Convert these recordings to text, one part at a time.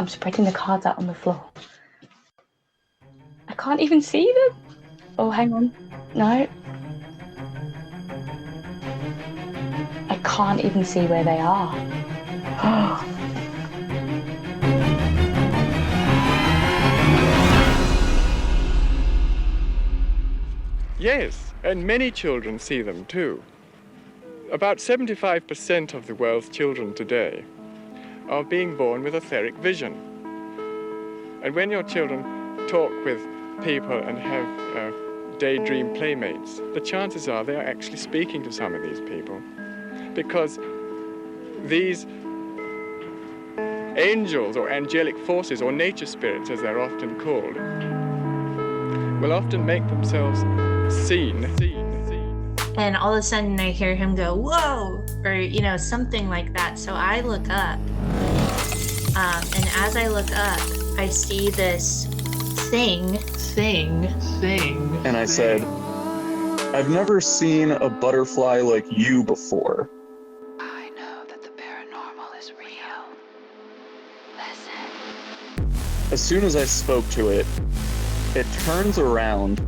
spreading the cards out on the floor. I can't even see them. Oh, hang on. No. I can't even see where they are. Yes, and many children see them too. About 75% of the world's children today are being born with etheric vision. And when your children talk with people and have daydream playmates, the chances are they are actually speaking to some of these people. Because these angels or angelic forces or nature spirits, as they're often called, will often make themselves seen. And all of a sudden I hear him go, whoa, or, you know, something like that. So I look up, and as I look up, I see this thing. And I said, I've never seen a butterfly like you before. I know that the paranormal is real. Listen. As soon as I spoke to it, it turns around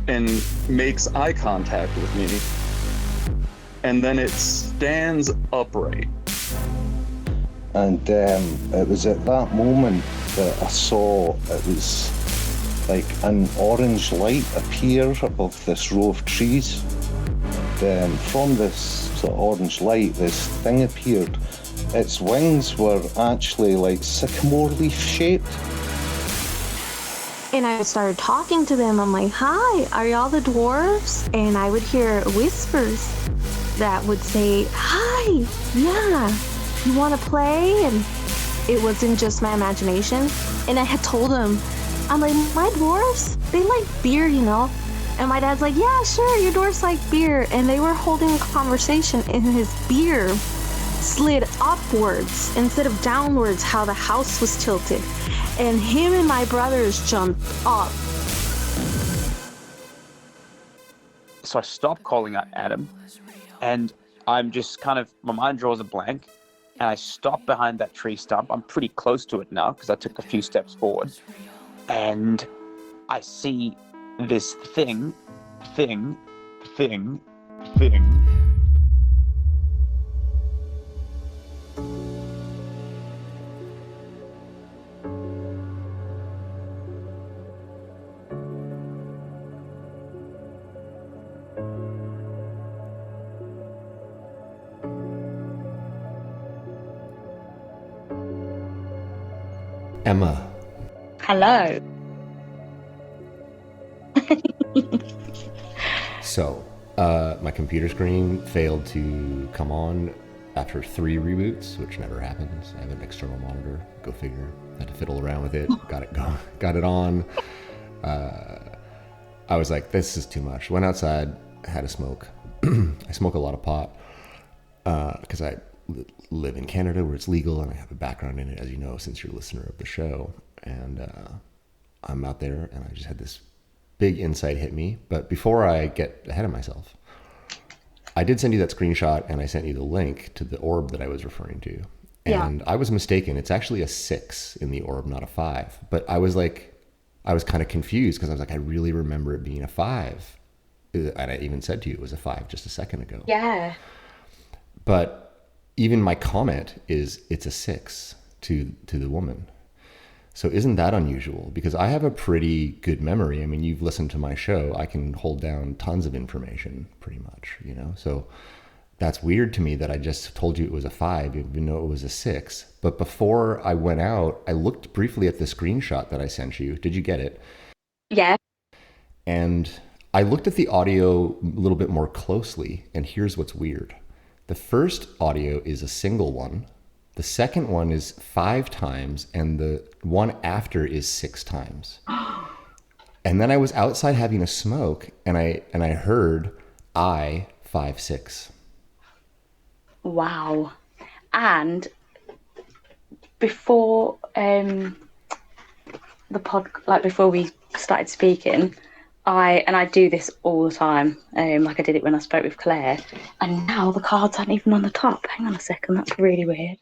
and makes eye contact with me. And then it stands upright. And it was at that moment that I saw it was like an orange light appear above this row of trees. And from this sort of orange light, this thing appeared. Its wings were actually like sycamore leaf shaped. And I started talking to them. I'm like, hi, are y'all the dwarves? And I would hear whispers that would say, hi, yeah, you want to play? And it wasn't just my imagination. And I had told them, I'm like, my dwarves, they like beer, you know? And my dad's like, yeah, sure, your dwarves like beer. And they were holding a conversation, and his beer slid upwards instead of downwards, how the house was tilted. And him and my brothers jumped up. So I stopped calling out Adam, and I'm just kind of, my mind draws a blank, and I stop behind that tree stump. I'm pretty close to it now because I took a few steps forward, and I see this thing. Emma. Hello. So, my computer screen failed to come on after 3 reboots, which never happens. I have an external monitor. Go figure. Had to fiddle around with it. Got it on. I was like, this is too much. Went outside, had a smoke. I smoke a lot of pot because I live in Canada where it's legal, and I have a background in it, as you know, since you're a listener of the show. And I'm out there, and I just had this big insight hit me. But before I get ahead of myself, I did send you that screenshot, and I sent you the link to the orb that I was referring to. And I was mistaken. It's actually a 6 in the orb, not a 5. But I was kind of confused because I was like, I really remember it being a 5. And I even said to you it was a 5 just a second ago. Yeah. But even my comment is it's a 6 to the woman. So isn't that unusual? Because I have a pretty good memory. I mean, you've listened to my show. I can hold down tons of information pretty much, you know? So that's weird to me that I just told you it was a 5, even though it was a 6. But before I went out, I looked briefly at the screenshot that I sent you. Did you get it? Yeah. And I looked at the audio a little bit more closely, and here's what's weird. The first audio is a single one. The second one is 5 times, and the one after is 6 times. And then I was outside having a smoke, and I heard I 5 6. Wow. And before before we started speaking, I do this all the time, like I did it when I spoke with Claire, and now the cards aren't even on the top. Hang on a second, that's really weird.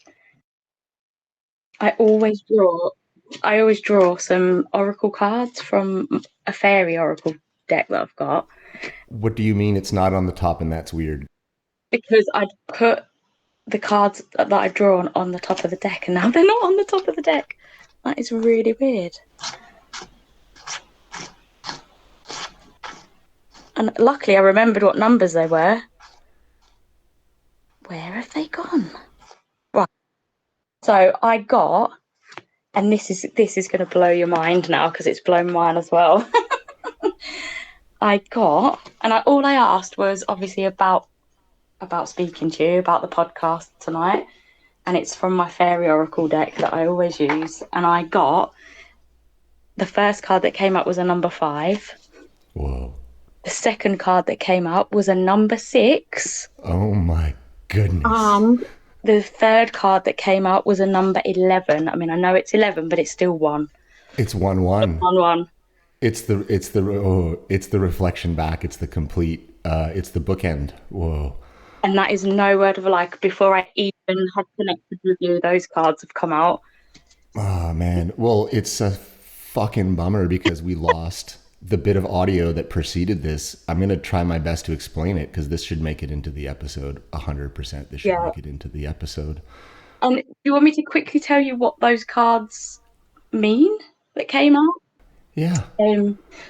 I always draw some oracle cards from a fairy oracle deck that I've got. What do you mean it's not on the top and that's weird? Because I'd put the cards that I'd drawn on the top of the deck, and now they're not on the top of the deck. That is really weird. And luckily I remembered what numbers they were. Where have they gone? Right. So I got, and this is going to blow your mind now because it's blown mine as well. I got, and all I asked was obviously about speaking to you about the podcast tonight, and it's from my fairy oracle deck that I always use, and I got the first card that came up was a number 5. Whoa. The second card that came up was a number 6. Oh my goodness. The third card that came out was a number 11. I mean, I know it's 11, but it's still 1. It's 1-1. 1-1. It's the reflection back. It's the complete. It's the bookend. Whoa. And that is no word of a lie. Before I even had connected with you, those cards have come out. Oh man. Well, it's a fucking bummer because we lost the bit of audio that preceded this. I'm going to try my best to explain it because this should make it into the episode. 100%. This should make it into the episode. Do you want me to quickly tell you what those cards mean that came out? Yeah.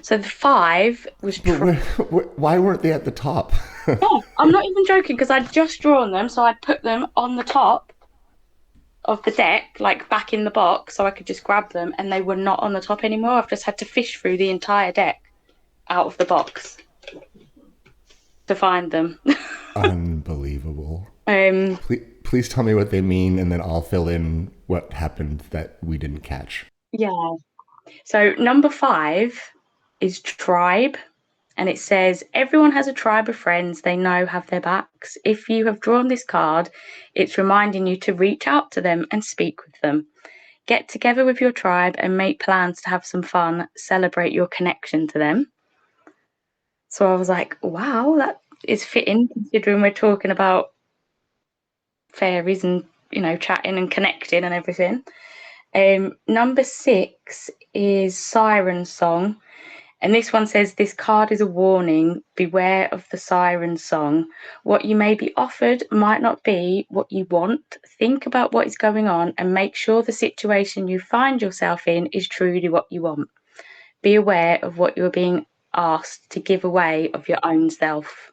So the 5 was... Why weren't they at the top? No, I'm not even joking because I'd just drawn them. So I'd put them on the top of the deck, like back in the box, so I could just grab them, and they were not on the top anymore. I've just had to fish through the entire deck out of the box to find them. Unbelievable. Please tell me what they mean, and then I'll fill in what happened that we didn't catch. Yeah. So number 5 is tribe, and it says, everyone has a tribe of friends they know have their backs. If you have drawn this card, it's reminding you to reach out to them and speak with them. Get together with your tribe and make plans to have some fun. Celebrate your connection to them. So I was like, wow, that is fitting considering we're talking about fairies and, you know, chatting and connecting and everything. Number 6 is Siren Song. And this one says, this card is a warning. Beware of the siren song. What you may be offered might not be what you want. Think about what is going on and make sure the situation you find yourself in is truly what you want. Be aware of what you're being asked to give away of your own self.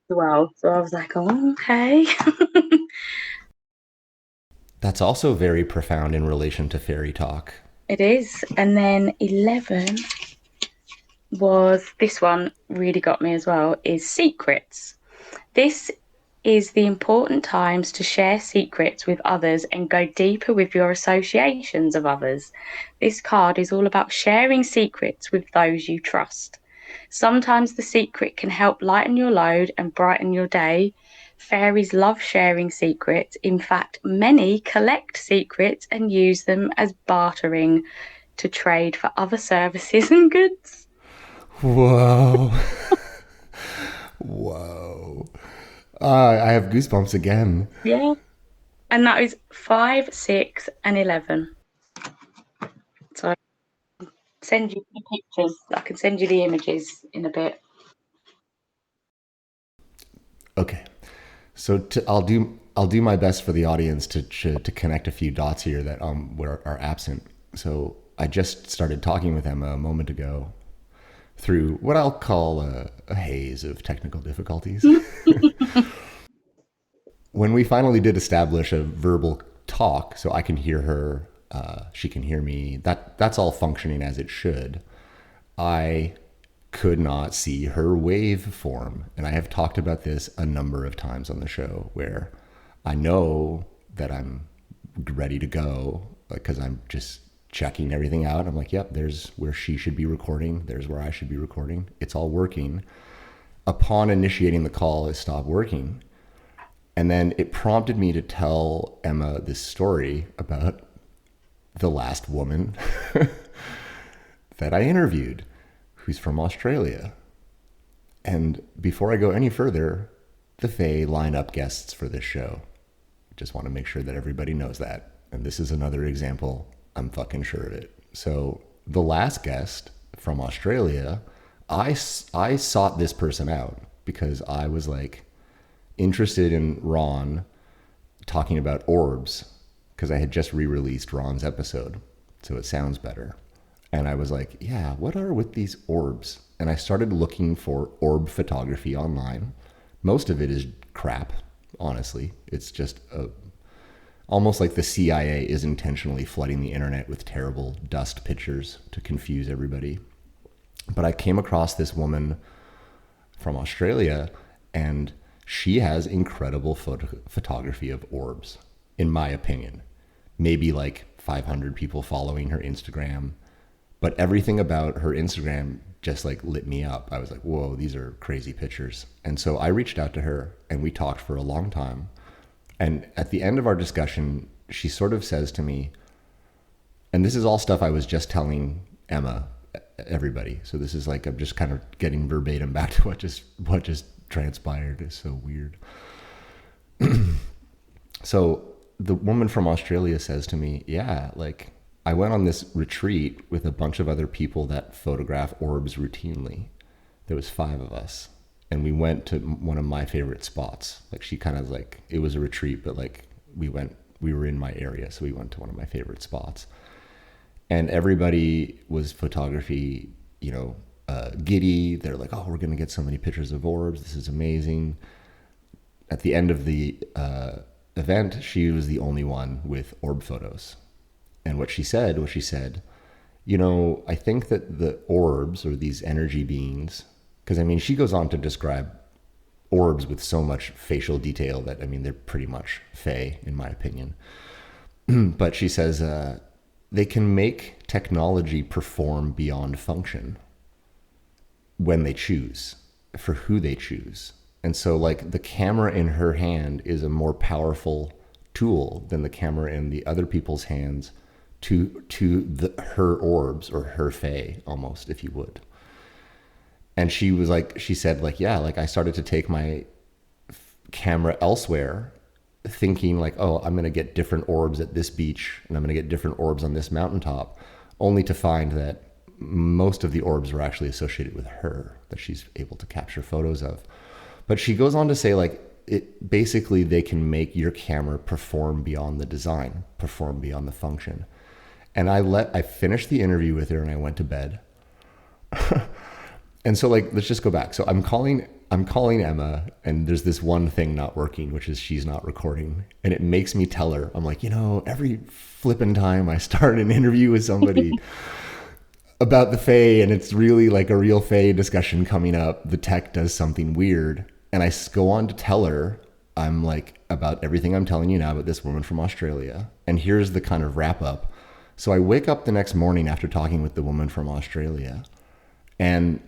Well, so I was like, oh, okay. That's also very profound in relation to fairy talk. It is. And then 11 was, this one really got me as well, is secrets. This is the important times to share secrets with others and go deeper with your associations of others. This card is all about sharing secrets with those you trust. Sometimes the secret can help lighten your load and brighten your day. Fairies love sharing secrets. In fact, many collect secrets and use them as bartering to trade for other services and goods. Whoa. Whoa. I have goosebumps again. Yeah. And that is 5, 6, and 11. So I can send you the pictures. I can send you the images in a bit. Okay. So I'll do my best for the audience to connect a few dots here that are absent. So I just started talking with Emma a moment ago through what I'll call a haze of technical difficulties. When we finally did establish a verbal talk, so I can hear her, she can hear me, that's all functioning as it should. I could not see her waveform. And I have talked about this a number of times on the show where I know that I'm ready to go because I'm just checking everything out. I'm like, yep, there's where she should be recording. There's where I should be recording. It's all working. Upon initiating the call, it stopped working. And then it prompted me to tell Emma this story about the last woman that I interviewed, who's from Australia. And before I go any further, the Fae line up guests for this show. just want to make sure that everybody knows that. And this is another example. I'm fucking sure of it. So the last guest from Australia, I sought this person out because I was like interested in Ron talking about orbs, because I had just re-released Ron's episode, so it sounds better. And I was like, yeah, what are with these orbs? And I started looking for orb photography online. Most of it is crap, honestly. It's just almost like the CIA is intentionally flooding the internet with terrible dust pictures to confuse everybody. But I came across this woman from Australia, and she has incredible photography of orbs, in my opinion. Maybe like 500 people following her Instagram, but everything about her Instagram just like lit me up. I was like, whoa, these are crazy pictures. And so I reached out to her and we talked for a long time. And at the end of our discussion, she sort of says to me, and this is all stuff I was just telling Emma, everybody. So this is like, I'm just kind of getting verbatim back to what just transpired. Is so weird. So the woman from Australia says to me, yeah, like I went on this retreat with a bunch of other people that photograph orbs routinely. There was 5 of us, and we went to one of my favorite spots. Like she kind of like, it was a retreat, but like we were in my area. So we went to one of my favorite spots, and everybody was photography, giddy. They're like, oh, we're going to get so many pictures of orbs. This is amazing. At the end of the event, she was the only one with orb photos. And what she said, I think that the orbs, or these energy beings, because I mean, she goes on to describe orbs with so much facial detail that, I mean, they're pretty much Fae, in my opinion. But she says, they can make technology perform beyond function when they choose, for who they choose. And so like the camera in her hand is a more powerful tool than the camera in the other people's hands to her orbs, or her Fae almost, if you would. And she said like, yeah, like I started to take my camera elsewhere, thinking like, oh, I'm going to get different orbs at this beach and I'm going to get different orbs on this mountaintop, only to find that most of the orbs were actually associated with her, that she's able to capture photos of. But she goes on to say like, basically they can make your camera perform beyond the design, perform beyond the function. And I finished the interview with her and I went to bed. And so like, let's just go back. So I'm calling Emma, and there's this one thing not working, which is she's not recording. And it makes me tell her, I'm like, every flipping time I start an interview with somebody about the Fae, and it's really like a real Fae discussion coming up, the tech does something weird. And I go on to tell her, I'm like, about everything I'm telling you now about this woman from Australia. And here's the kind of wrap up. So I wake up the next morning after talking with the woman from Australia, and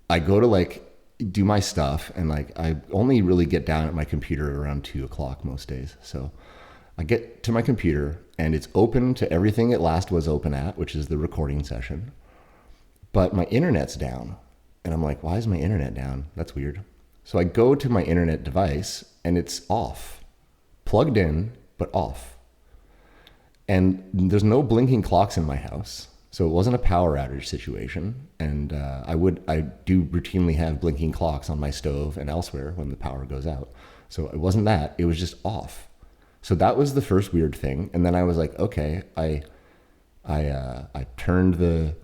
I go to like do my stuff, and like I only really get down at my computer around 2:00 most days. So I get to my computer and it's open to everything it last was open at, which is the recording session. But my internet's down. And I'm like, why is my internet down? That's weird. So I go to my internet device and it's off. Plugged in, but off. And there's no blinking clocks in my house. So it wasn't a power outage situation. And I do routinely have blinking clocks on my stove and elsewhere when the power goes out. So it wasn't that, it was just off. So that was the first weird thing. And then I was like, okay, I turned the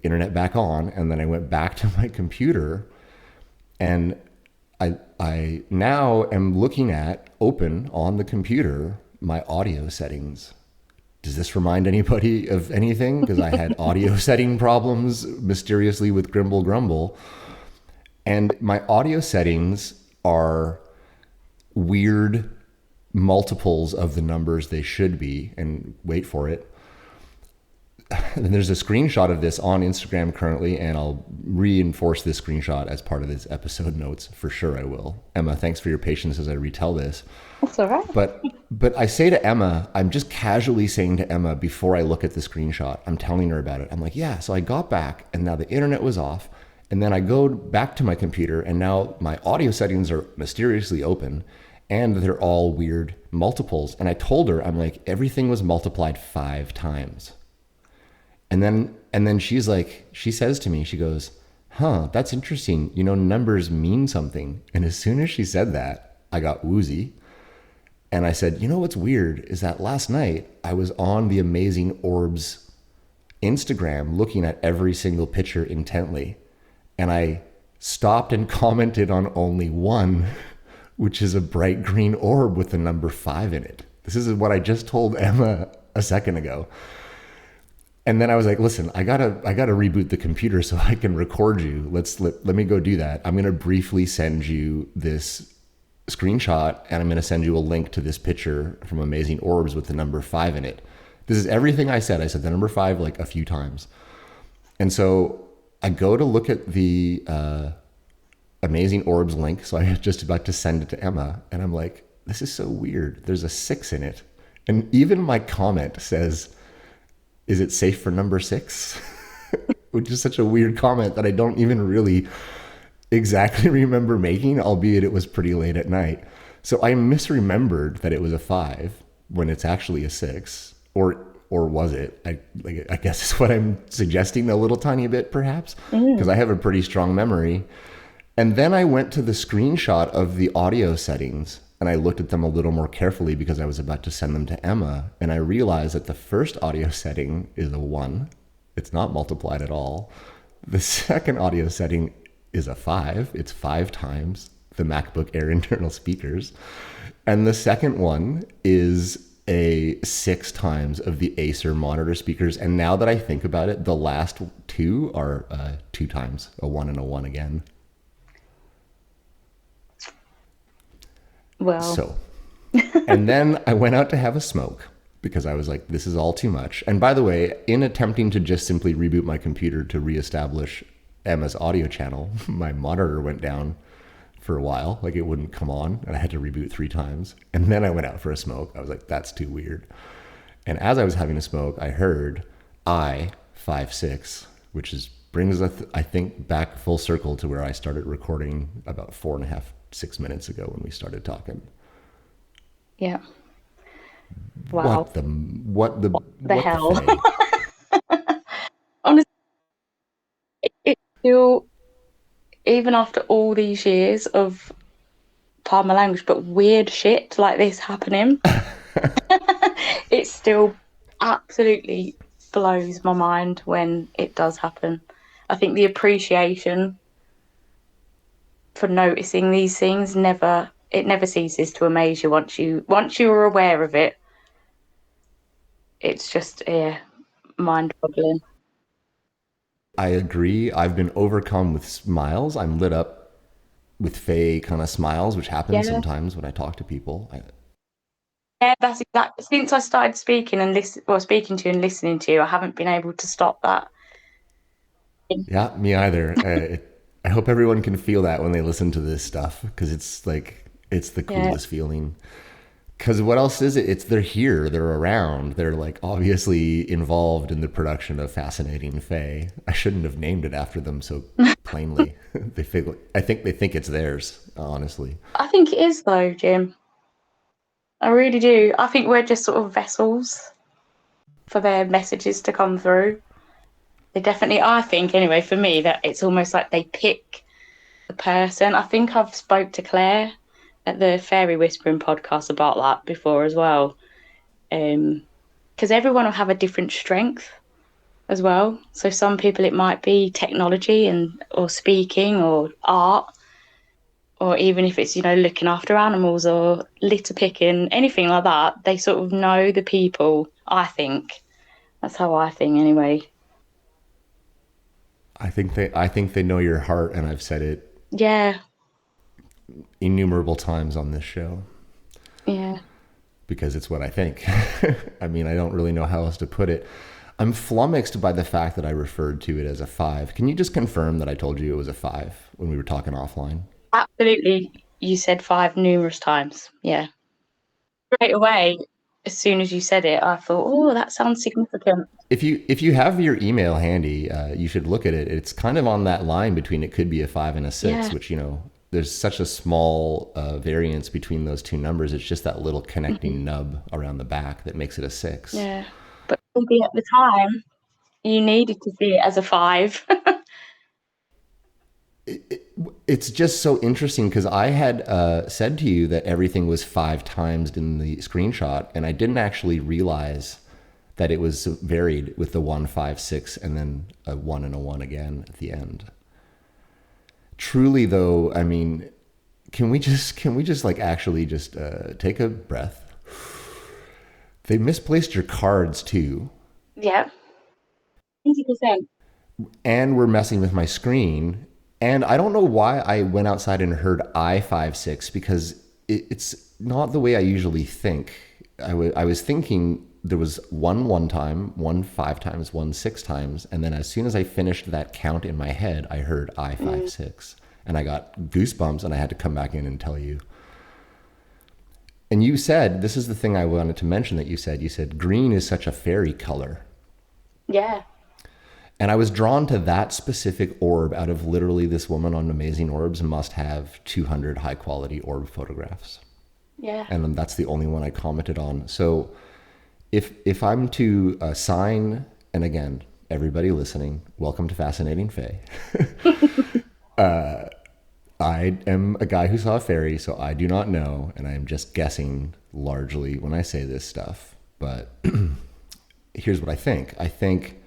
internet back on, and then I went back to my computer, and I now am looking at, open on the computer, my audio settings. Does this remind anybody of anything? Because I had audio setting problems mysteriously with Grimble Grumble. And my audio settings are weird multiples of the numbers they should be. And wait for it. And there's a screenshot of this on Instagram currently, and I'll reinforce this screenshot as part of this episode notes. For sure I will. Emma, thanks for your patience as I retell this. That's all right. But I say to Emma, I'm just casually saying to Emma before I look at the screenshot, I'm telling her about it. I'm like, yeah, so I got back and now the internet was off. And then I go back to my computer and now my audio settings are mysteriously open. and they're all weird multiples. And I told her, I'm like, everything was multiplied 5 times. And then she's like, she says to me, she goes, huh, that's interesting. You know, numbers mean something. And as soon as she said that, I got woozy. And I said, you know what's weird is that last night I was on the Amazing Orbs Instagram looking at every single picture intently. And I stopped and commented on only one, which is a bright green orb with the number 5 in it. This is what I just told Emma a second ago. And then I was like, listen, I gotta reboot the computer so I can record you. Let me go do that. I'm gonna briefly send you this screenshot, and I'm gonna send you a link to this picture from Amazing Orbs with the number 5 in it. This is everything I said. I said the number 5 like a few times. And so I go to look at the Amazing Orbs link. So I was just about to send it to Emma, and I'm like, this is so weird. There's a 6 in it. And even my comment says, is it safe for number 6? Which is such a weird comment that I don't even really exactly remember making, albeit it was pretty late at night. So I misremembered that it was a 5 when it's actually a 6, or was it? I guess is what I'm suggesting a little tiny bit, perhaps, because I have a pretty strong memory. And then I went to the screenshot of the audio settings, and I looked at them a little more carefully because I was about to send them to Emma. And I realized that the first audio setting is a 1. It's not multiplied at all. The second audio setting is a 5. It's 5 times the MacBook Air internal speakers. And the second one is a 6 times of the Acer monitor speakers. And now that I think about it, the last 2 are 2 times, a 1 and a 1 again. Well, so, and then I went out to have a smoke because I was like, this is all too much. And by the way, in attempting to just simply reboot my computer to reestablish Emma's audio channel, my monitor went down for a while. Like, it wouldn't come on, and I had to reboot 3 times. And then I went out for a smoke. I was like, that's too weird. And as I was having a smoke, I heard I-56, which brings us, I think, back full circle to where I started recording about 4.5-6 minutes ago when we started talking. Yeah. Wow. What the hell? Honestly, it's still, even after all these years of pardon my language, but weird shit like this happening, it still absolutely blows my mind when it does happen. I think the appreciation for noticing these things never ceases to amaze you once you are aware of it. It's just mind-boggling. I agree. I've been overcome with smiles. I'm lit up with Fae kind of smiles, which happens sometimes when I talk to people. Yeah, that's exactly. Since I started speaking speaking to you and listening to you, I haven't been able to stop that. Yeah, me either. I hope everyone can feel that when they listen to this stuff, because it's the coolest feeling. Because what else is it? They're here, they're around, they're like obviously involved in the production of Fascinating Fae. I shouldn't have named it after them so plainly. I think they think it's theirs, honestly. I think it is though, Jim. I really do. I think we're just sort of vessels for their messages to come through. They definitely, I think anyway, for me, that it's almost like they pick the person. I think I've spoke to Claire at the Fairy Whispering podcast about that before as well. Because everyone will have a different strength as well. So some people it might be technology or speaking or art, or even if it's, looking after animals or litter picking, anything like that. They sort of know the people, I think. That's how I think anyway. I think they know your heart, and I've said it. Yeah. Innumerable times on this show. Yeah. Because it's what I think. I mean, I don't really know how else to put it. I'm flummoxed by the fact that I referred to it as a 5. Can you just confirm that I told you it was a 5 when we were talking offline? Absolutely. You said 5 numerous times. Yeah. Straight away, as soon as you said it, I thought, oh, that sounds significant. If you have your email handy, you should look at it. It's kind of on that line between it could be a 5 and a 6, which, there's such a small variance between those two numbers. It's just that little connecting nub around the back that makes it a 6. Yeah. But maybe at the time, you needed to see it as a 5. It's just so interesting because I had said to you that everything was 5 times in the screenshot, and I didn't actually realize that it was varied with the 1, 5, 6, and then a 1 and a 1 again at the end. Truly, though, I mean, can we just like actually just take a breath? They misplaced your cards too. Yeah. 100%. And we're messing with my screen. And I don't know why I went outside and heard I-5-6 because it's not the way I usually think. I was thinking there was 1 time, 1 5 times, 1 6 times. And then as soon as I finished that count in my head, I heard I-5-6. And I got goosebumps and I had to come back in and tell you. And you said, this is the thing I wanted to mention that you said green is such a fairy color. Yeah. And I was drawn to that specific orb out of literally this woman on Amazing Orbs must have 200 high quality orb photographs. Yeah. And that's the only one I commented on. So if I'm to sign, and again, everybody listening, welcome to Fascinating Fae. I am a guy who saw a fairy, so I do not know, and I'm just guessing largely when I say this stuff. But here's what I think. I think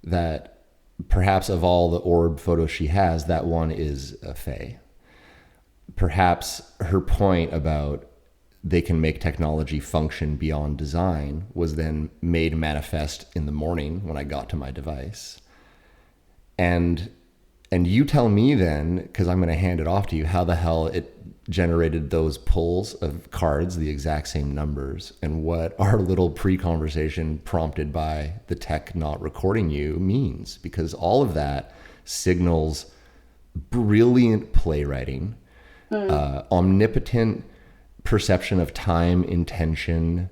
that perhaps of all the orb photos she has, that one is a fae. Perhaps her point about they can make technology function beyond design was then made manifest in the morning when I got to my device. And you tell me then, because I'm going to hand it off to you, how the hell it generated those pulls of cards, the exact same numbers, and what our little pre-conversation prompted by the tech not recording you means. Because all of that signals brilliant playwriting, omnipotent perception of time, intention,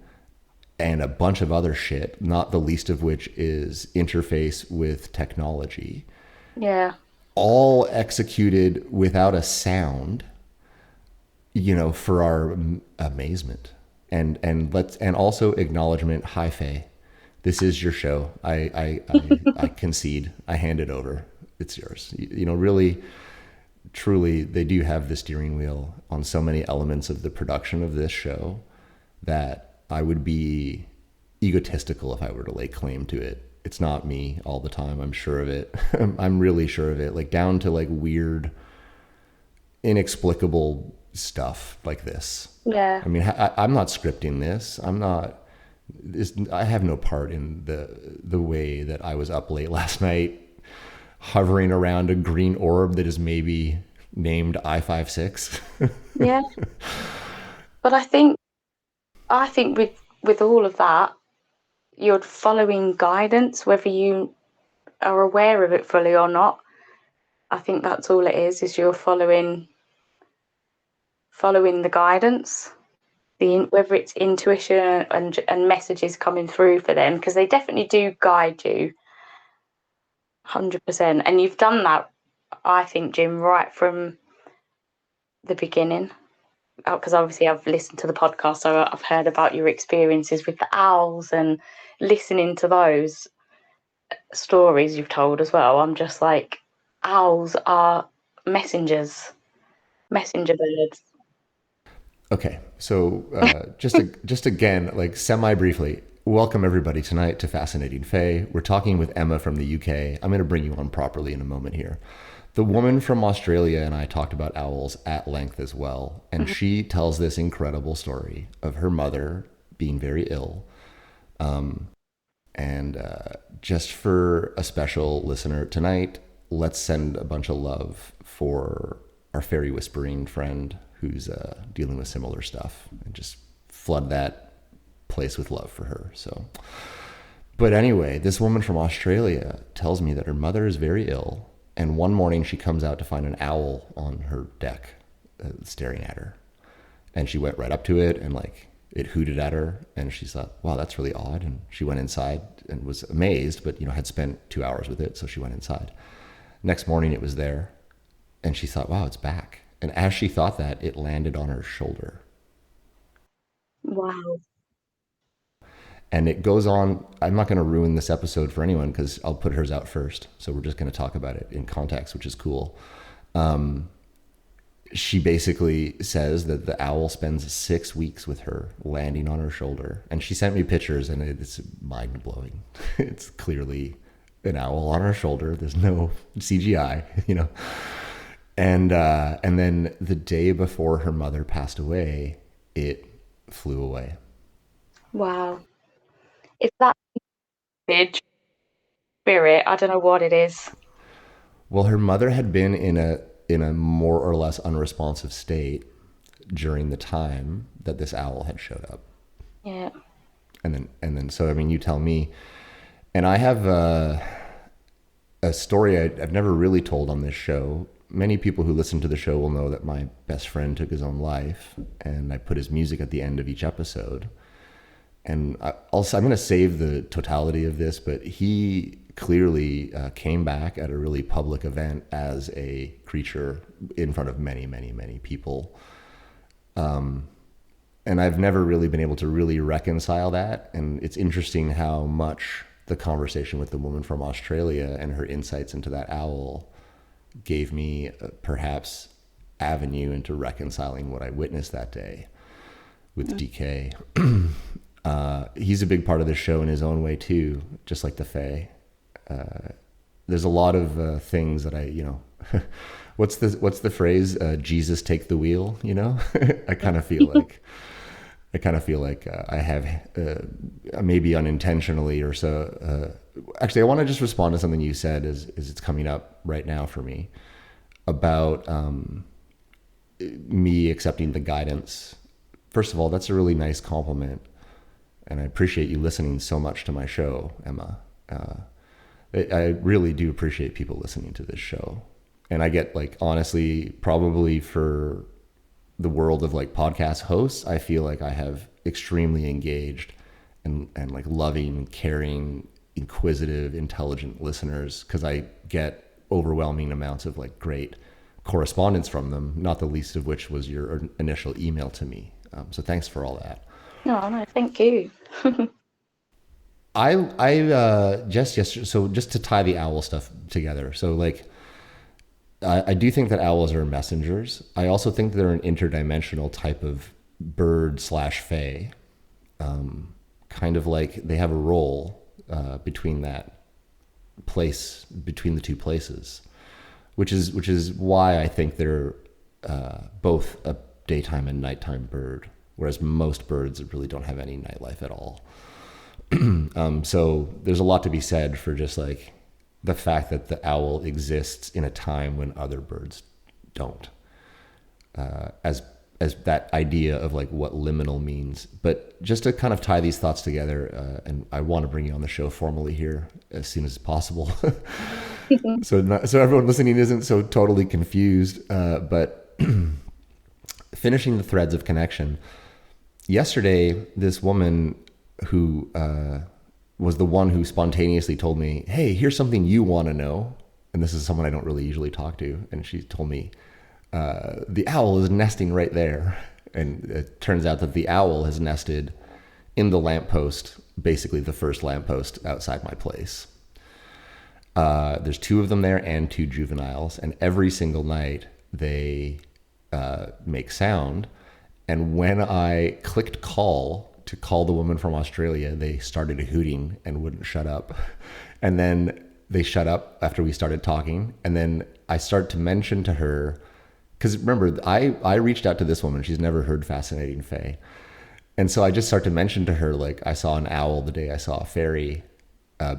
and a bunch of other shit, not the least of which is interface with technology. Yeah. All executed without a sound, for our amazement and also acknowledgement. Hi, Faye, this is your show. I concede. I hand it over. It's yours. Really, truly, they do have the steering wheel on so many elements of the production of this show that I would be egotistical if I were to lay claim to it. It's not me all the time. I'm sure of it. I'm really sure of it. Like down to like weird, inexplicable stuff like this. Yeah. I mean, I'm not scripting this. I have no part in the way that I was up late last night, hovering around a green orb that is maybe named I-5-6. Yeah. But I think with all of that, you're following guidance, whether you are aware of it fully or not. I think that's all it is you're following the guidance, whether it's intuition and messages coming through for them, because they definitely do guide you 100%. And you've done that, I think, Jim, right from the beginning. Because obviously I've listened to the podcast, so I've heard about your experiences with the owls and listening to those stories you've told as well. I'm just like, owls are messenger birds. Okay, so just again, like semi-briefly, welcome everybody tonight to Fascinating Fae. We're talking with Emma from the UK. I'm going to bring you on properly in a moment here. The woman from Australia and I talked about owls at length as well, and she tells this incredible story of her mother being very ill. Just for a special listener tonight, let's send a bunch of love for our fairy whispering friend who's dealing with similar stuff, and just flood that place with love for her. So, but anyway, this woman from Australia tells me that her mother is very ill, and one morning she comes out to find an owl on her deck staring at her, and she went right up to it and like it hooted at her, and she thought, wow, that's really odd. And she went inside and was amazed, but had spent 2 hours with it, so she went inside. Next morning it was there, and she thought, wow, it's back. And as she thought that, it landed on her shoulder. Wow. And it goes on. I'm not going to ruin this episode for anyone because I'll put hers out first. So we're just going to talk about it in context, which is cool. She basically says that the owl spends 6 weeks with her, landing on her shoulder. And she sent me pictures, and it's mind blowing. It's clearly an owl on her shoulder. There's no CGI, you know. And then the day before her mother passed away, it flew away. Wow. If that's big spirit, I don't know what it is. Well, her mother had been in a more or less unresponsive state during the time that this owl had showed up. Yeah. And then so I mean, you tell me. And I have a story I've never really told on this show. Many people who listen to the show will know that my best friend took his own life, and I put his music at the end of each episode. And I'm going to save the totality of this, but he clearly came back at a really public event as a creature in front of many, many, many people. And I've never really been able to really reconcile that. And it's interesting how much the conversation with the woman from Australia and her insights into that owl gave me perhaps avenue into reconciling what I witnessed that day with DK. He's a big part of the show in his own way too, just like the Fae. There's a lot of things that what's the phrase? Jesus take the wheel, you know? I kind of feel like I have maybe unintentionally or so. Actually, I want to just respond to something you said as it's coming up right now for me about me accepting the guidance. First of all, that's a really nice compliment. And I appreciate you listening so much to my show, Emma. I really do appreciate people listening to this show. And I get, like, honestly, probably for the world of like podcast hosts, I feel like I have extremely engaged and like loving, caring, inquisitive, intelligent listeners, because I get overwhelming amounts of like great correspondence from them, not the least of which was your initial email to me. So thanks for all that. No, thank you. I just yesterday, so just to tie the owl stuff together. So like, I do think that owls are messengers. I also think they're an interdimensional type of bird / fae. Kind of like they have a role between that place, between the two places, which is why I think they're both a daytime and nighttime bird, whereas most birds really don't have any nightlife at all. So there's a lot to be said for just like the fact that the owl exists in a time when other birds don't, as that idea of like what liminal means. But just to kind of tie these thoughts together, and I want to bring you on the show formally here as soon as possible, so everyone listening isn't so totally confused. But finishing the threads of connection. Yesterday, this woman who was the one who spontaneously told me, hey, here's something you want to know. And this is someone I don't really usually talk to. And she told me, the owl is nesting right there. And it turns out that the owl has nested in the lamppost, basically the first lamppost outside my place. There's 2 of them there and 2 juveniles. And every single night they make sound. And when I clicked call to call the woman from Australia, they started hooting and wouldn't shut up. And then they shut up after we started talking. And then I start to mention to her, because remember, I reached out to this woman. She's never heard Fascinating Fae. And so I just start to mention to her, like, I saw an owl the day I saw a fairy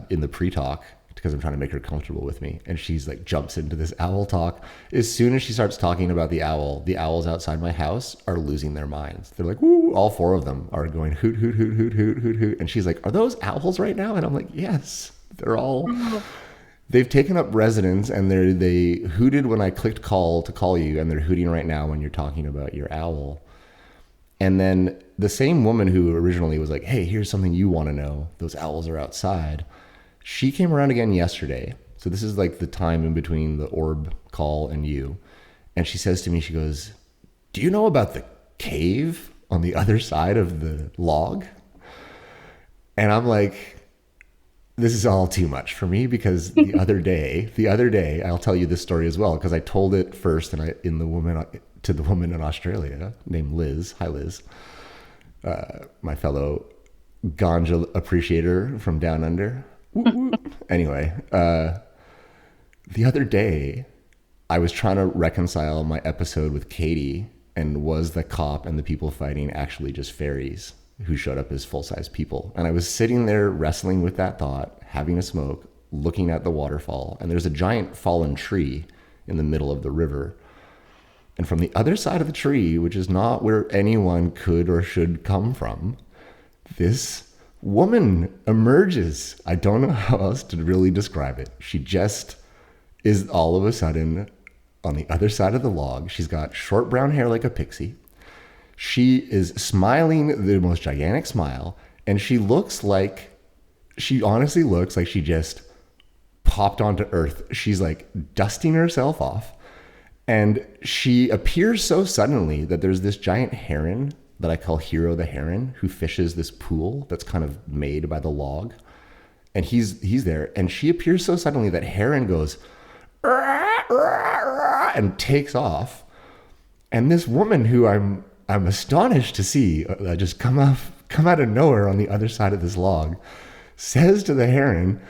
in the pre-talk, because I'm trying to make her comfortable with me. And she's like, jumps into this owl talk. As soon as she starts talking about the owls outside my house are losing their minds. They're like, woo, all 4 of them are going hoot, hoot, hoot, hoot, hoot, hoot, hoot. And she's like, are those owls right now? And I'm like, yes, they're all, they've taken up residence, and they hooted when I clicked call to call you. And they're hooting right now when you're talking about your owl. And then the same woman who originally was like, hey, here's something you want to know. Those owls are outside. She came around again yesterday. So this is like the time in between the orb call and you. And she says to me, she goes, do you know about the cave on the other side of the log? And I'm like, this is all too much for me, because the other day, I'll tell you this story as well, because I told it first to the woman in Australia named Liz. Hi, Liz. My fellow ganja appreciator from down under. Anyway, the other day, I was trying to reconcile my episode with Katie, and was the cop and the people fighting actually just fairies who showed up as full-size people? And I was sitting there wrestling with that thought, having a smoke, looking at the waterfall, and there's a giant fallen tree in the middle of the river. And from the other side of the tree, which is not where anyone could or should come from, this woman emerges. I don't know how else to really describe it. She just is all of a sudden on the other side of the log. She's got short brown hair like a pixie. She is smiling the most gigantic smile, and she honestly looks like she just popped onto earth. She's like dusting herself off, and she appears so suddenly that there's this giant heron that I call Hero the Heron, who fishes this pool that's kind of made by the log. And he's there, and she appears so suddenly that Heron goes "Rah, rah, rah," and takes off. And this woman, who I'm astonished to see just come out of nowhere on the other side of this log, says to the heron,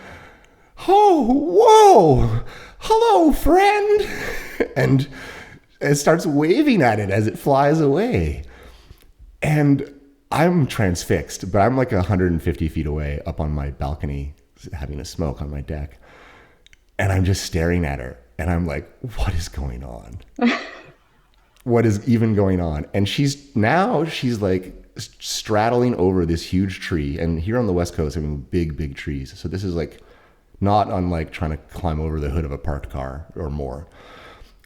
"Oh, whoa, hello, friend," and it starts waving at it as it flies away. And I'm transfixed, but I'm like 150 feet away up on my balcony having a smoke on my deck. And I'm just staring at her, and I'm like, what is going on? What is even going on? And she's like straddling over this huge tree. And here on the West Coast, I mean, big trees. So this is like not unlike trying to climb over the hood of a parked car or more.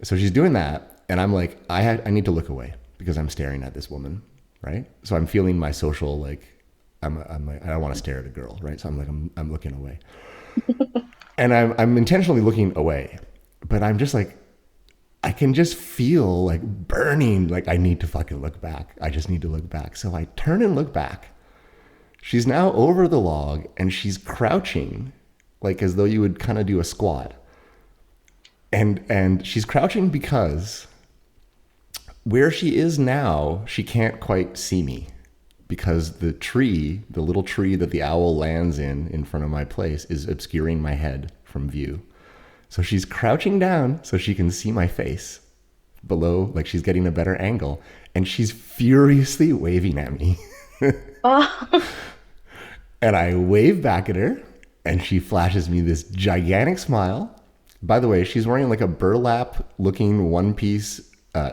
So she's doing that. And I'm like, I need to look away because I'm staring at this woman, right? So I'm feeling my social, like, I'm like, I don't want to stare at a girl, right? So I'm like, I'm looking away. And I'm intentionally looking away, but I'm just like, I can just feel like burning, like I need to fucking look back. I just need to look back. So I turn and look back. She's now over the log, and she's crouching, like as though you would kind of do a squat. And she's crouching because where she is now, she can't quite see me, because the little tree that the owl lands in front of my place, is obscuring my head from view. So she's crouching down so she can see my face below, like she's getting a better angle, and she's furiously waving at me. Oh. And I wave back at her, and she flashes me this gigantic smile. By the way, she's wearing like a burlap-looking one-piece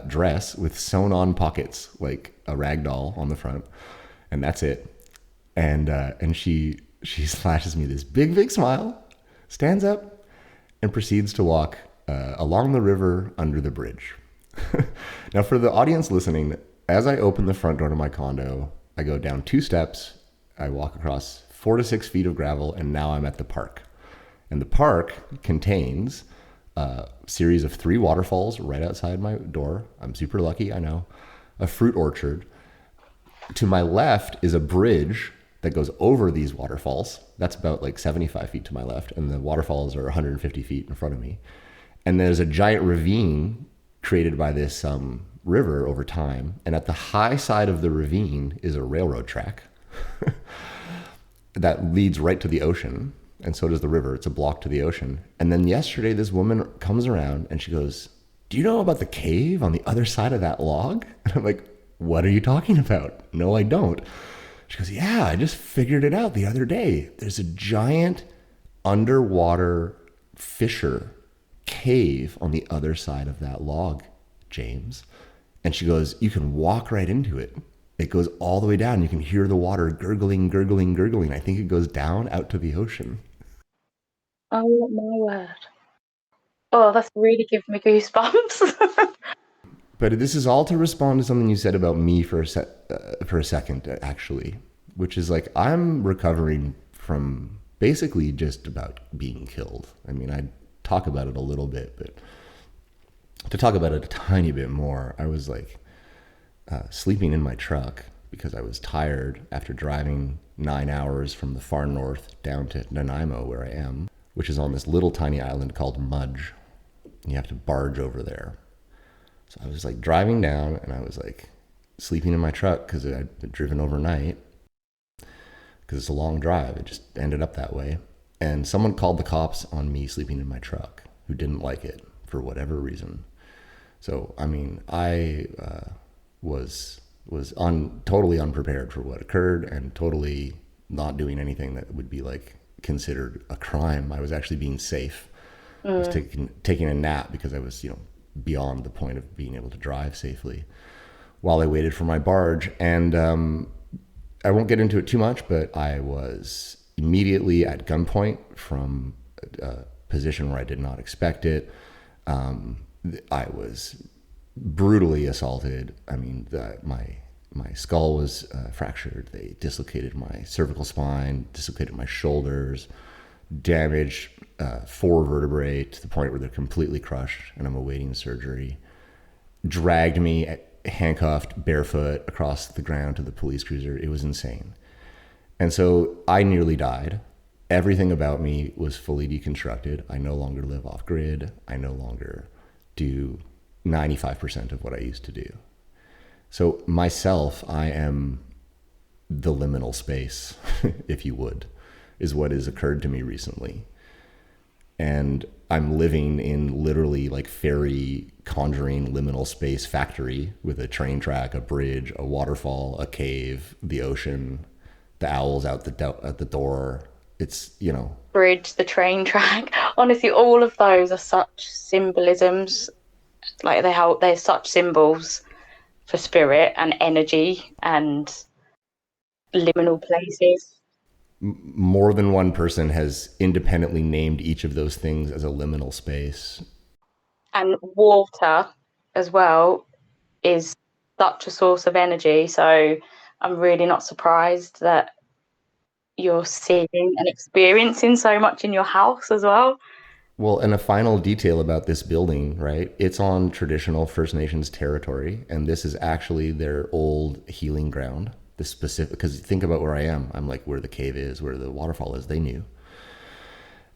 dress with sewn-on pockets, like a rag doll on the front, and that's it. And she flashes me this big smile, stands up, and proceeds to walk along the river under the bridge. Now, for the audience listening, as I open the front door to my condo, I go down 2 steps, I walk across 4 to 6 feet of gravel, and now I'm at the park. And the park contains a series of 3 waterfalls right outside my door. I'm super lucky, I know. A fruit orchard. To my left is a bridge that goes over these waterfalls. That's about like 75 feet to my left, and the waterfalls are 150 feet in front of me. And there's a giant ravine created by this river over time. And at the high side of the ravine is a railroad track that leads right to the ocean. And so does the river. It's a block to the ocean. And then yesterday, this woman comes around and she goes, "Do you know about the cave on the other side of that log?" And I'm like, "What are you talking about?" "No, I don't." She goes, "Yeah, I just figured it out the other day. There's a giant underwater fissure cave on the other side of that log, James." And she goes, "You can walk right into it. It goes all the way down. You can hear the water gurgling. I think it goes down out to the ocean." Oh my word. Oh, that's really giving me goosebumps. But this is all to respond to something you said about me for a second, actually, which is like, I'm recovering from basically just about being killed. I mean, I talk about it a little bit, but To talk about it a tiny bit more, I was like sleeping in my truck because I was tired after driving 9 hours from the far north down to Nanaimo, where I am, which is on this little tiny island called Mudge. You have to barge over there. So I was like driving down, and I was like sleeping in my truck because I'd been driven overnight, because it's a long drive. It just ended up that way. And someone called the cops on me sleeping in my truck, who didn't like it for whatever reason. So, I mean, I was totally unprepared for what occurred, and totally not doing anything that would be like considered a crime. I was actually being safe. I was taking a nap because I was, beyond the point of being able to drive safely while I waited for my barge. And I won't get into it too much, but I was immediately at gunpoint from a position where I did not expect it. I was brutally assaulted. I mean, my skull was fractured. They dislocated my cervical spine, dislocated my shoulders, damaged 4 vertebrae to the point where they're completely crushed, and I'm awaiting surgery. Dragged me handcuffed, barefoot, across the ground to the police cruiser. It was insane. And so I nearly died. Everything about me was fully deconstructed. I no longer live off grid. I no longer do 95% of what I used to do. So myself, I am the liminal space, if you would, is what has occurred to me recently. And I'm living in literally like fairy conjuring liminal space factory with a train track, a bridge, a waterfall, a cave, the ocean, the owls out at the door. It's, Bridge, the train track. Honestly, all of those are such symbolisms. Like they're such symbols for spirit and energy and liminal places. More than one person has independently named each of those things as a liminal space. And water as well is such a source of energy. So I'm really not surprised that you're seeing and experiencing so much in your house as well. Well, and a final detail about this building, right? It's on traditional First Nations territory, and this is actually their old healing ground. The specific, because think about where I am. I'm like where the cave is, where the waterfall is. They knew.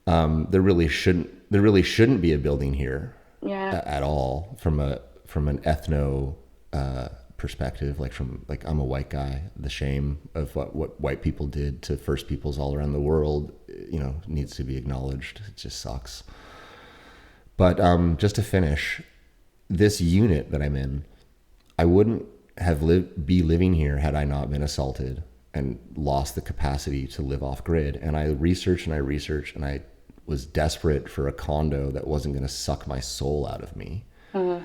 There really shouldn't be a building here, at all from an ethno perspective. Like I'm a white guy. The shame of what white people did to First Peoples all around the world, needs to be acknowledged. It just sucks. But just to finish, this unit that I'm in, I wouldn't be living here had I not been assaulted and lost the capacity to live off grid. And I researched and I was desperate for a condo that wasn't going to suck my soul out of me. Mm-hmm.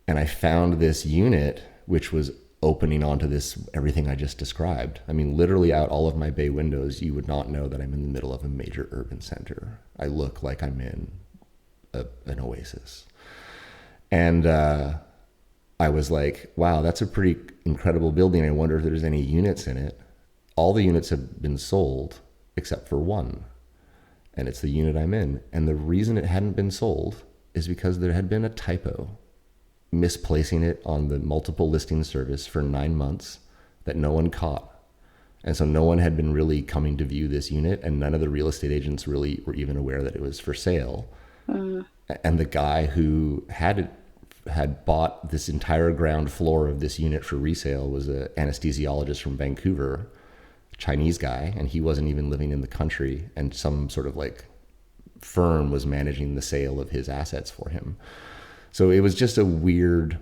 And I found this unit, which was opening onto everything I just described. I mean, literally out all of my bay windows, you would not know that I'm in the middle of a major urban center. I look like I'm in an oasis. And I was like, wow, that's a pretty incredible building. I wonder if there's any units in it. All the units have been sold except for one. And it's the unit I'm in. And the reason it hadn't been sold is because there had been a typo, misplacing it on the multiple listing service for 9 months that no one caught. And so no one had been really coming to view this unit, and none of the real estate agents really were even aware that it was for sale. Mm. And the guy who had bought this entire ground floor of this unit for resale was an anesthesiologist from Vancouver, a Chinese guy, and he wasn't even living in the country, and some sort of like firm was managing the sale of his assets for him. So it was just a weird,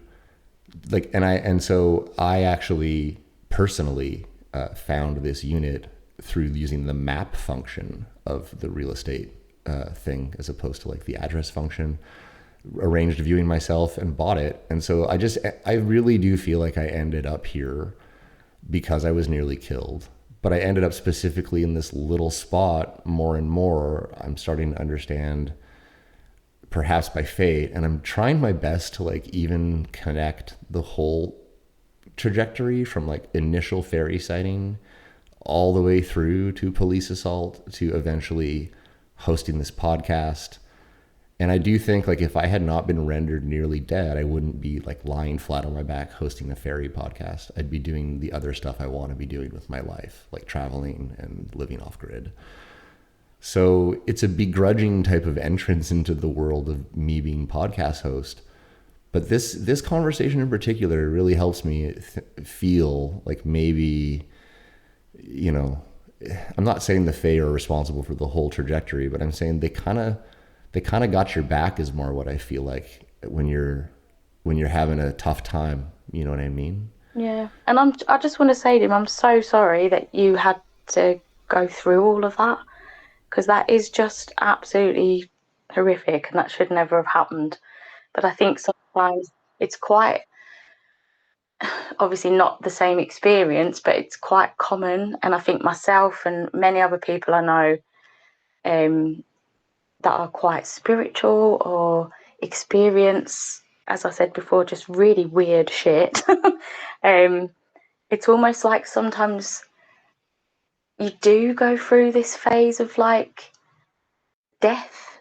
so I actually personally found this unit through using the map function of the real estate thing, as opposed to like the address function. Arranged viewing myself and bought it. And so I really do feel like I ended up here because I was nearly killed. But I ended up specifically in this little spot more and more. I'm starting to understand, perhaps by fate, and I'm trying my best to like even connect the whole trajectory from like initial fairy sighting all the way through to police assault to eventually hosting this podcast And I do think like if I had not been rendered nearly dead, I wouldn't be like lying flat on my back hosting a fairy podcast. I'd be doing the other stuff I want to be doing with my life, like traveling and living off grid. So it's a begrudging type of entrance into the world of me being podcast host. But this conversation in particular really helps me feel like maybe, you know, I'm not saying the Fae are responsible for the whole trajectory, but I'm saying they kind of got your back is more what I feel like when you're having a tough time. You know what I mean? Yeah. And I just want to say to him, I'm so sorry that you had to go through all of that, because that is just absolutely horrific and that should never have happened. But I think sometimes it's quite, obviously not the same experience, but it's quite common. And I think myself and many other people I know that are quite spiritual or experience, as I said before, just really weird shit. It's almost like sometimes you do go through this phase of like death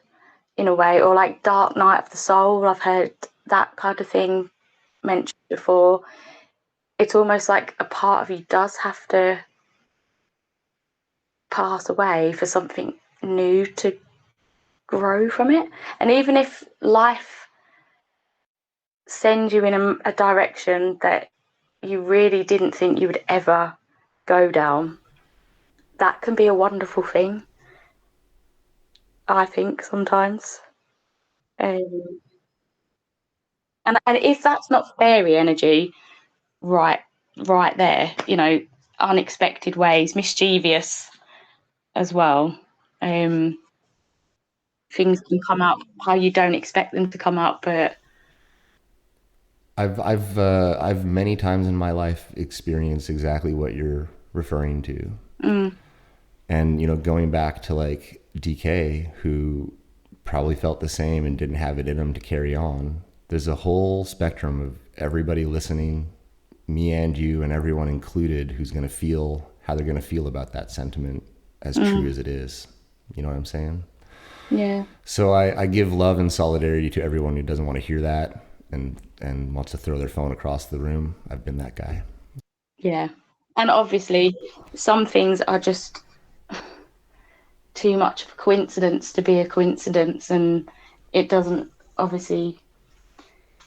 in a way, or like dark night of the soul. I've heard that kind of thing mentioned before. It's almost like a part of you does have to pass away for something new to grow from it. And even if life sends you in a direction that you really didn't think you would ever go down, that can be a wonderful thing, I think, sometimes. And if that's not fairy energy, right there, you know, unexpected ways, mischievous as well. Things can come out how you don't expect them to come out, but I've many times in my life experienced exactly what you're referring to. And, you know, going back to like DK, who probably felt the same and didn't have it in him to carry on. There's a whole spectrum of everybody listening, me and you and everyone included, who's going to feel how they're going to feel about that sentiment, as true as it is. You know what I'm saying? yeah. So I give love and solidarity to everyone who doesn't want to hear that and wants to throw their phone across the room. I've been that guy. Yeah. And obviously some things are just too much of a coincidence to be a coincidence, and it doesn't obviously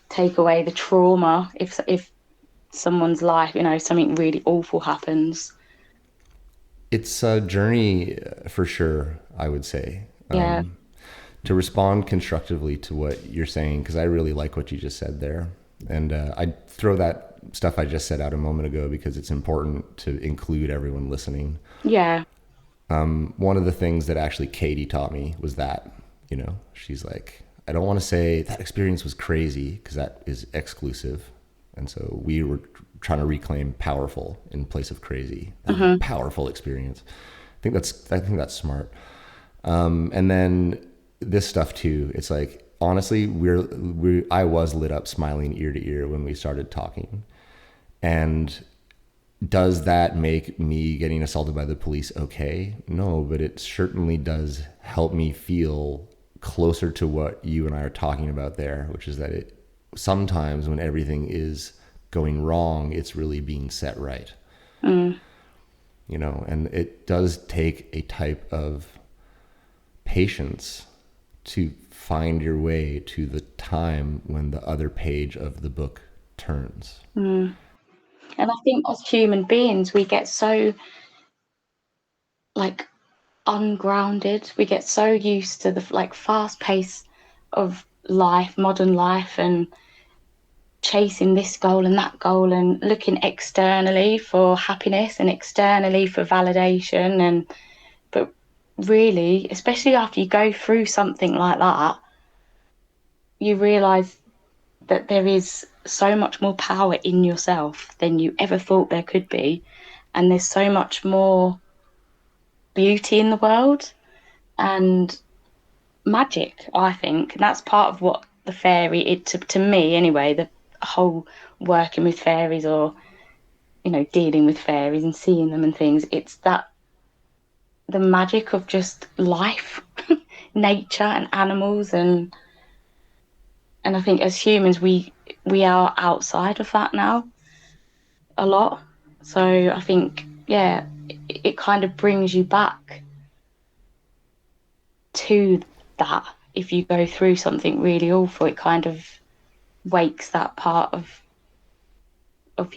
take away the trauma if someone's life, you know, something really awful happens. It's a journey for sure, I would say. Yeah. To respond constructively to what you're saying, because I really like what you just said there. And I throw that stuff I just said out a moment ago because it's important to include everyone listening. Yeah. One of the things that actually Katie taught me was that, you know, she's like, I don't want to say that experience was crazy because that is exclusive. And so we were trying to reclaim powerful in place of crazy. Powerful experience. I think that's smart. And then this stuff too, it's like, honestly, I was lit up smiling ear to ear when we started talking. And does that make me getting assaulted by the police okay? No, but it certainly does help me feel closer to what you and I are talking about there, which is that it sometimes when everything is going wrong, it's really being set right. You know, and it does take a type of patience to find your way to the time when the other page of the book turns. And I think as human beings, we get so like ungrounded. We get so used to the like fast pace of life, modern life, and chasing this goal and that goal and looking externally for happiness and externally for validation. But really, especially after you go through something like that, you realize that there is so much more power in yourself than you ever thought there could be. And there's so much more beauty in the world and magic, I think. And that's part of what the fairy, to me anyway, the whole working with fairies or, you know, dealing with fairies and seeing them and things, it's that the magic of just life, nature and animals and And I think as humans, we are outside of that now a lot. So I think, yeah, it kind of brings you back to that. If you go through something really awful, it kind of wakes that part of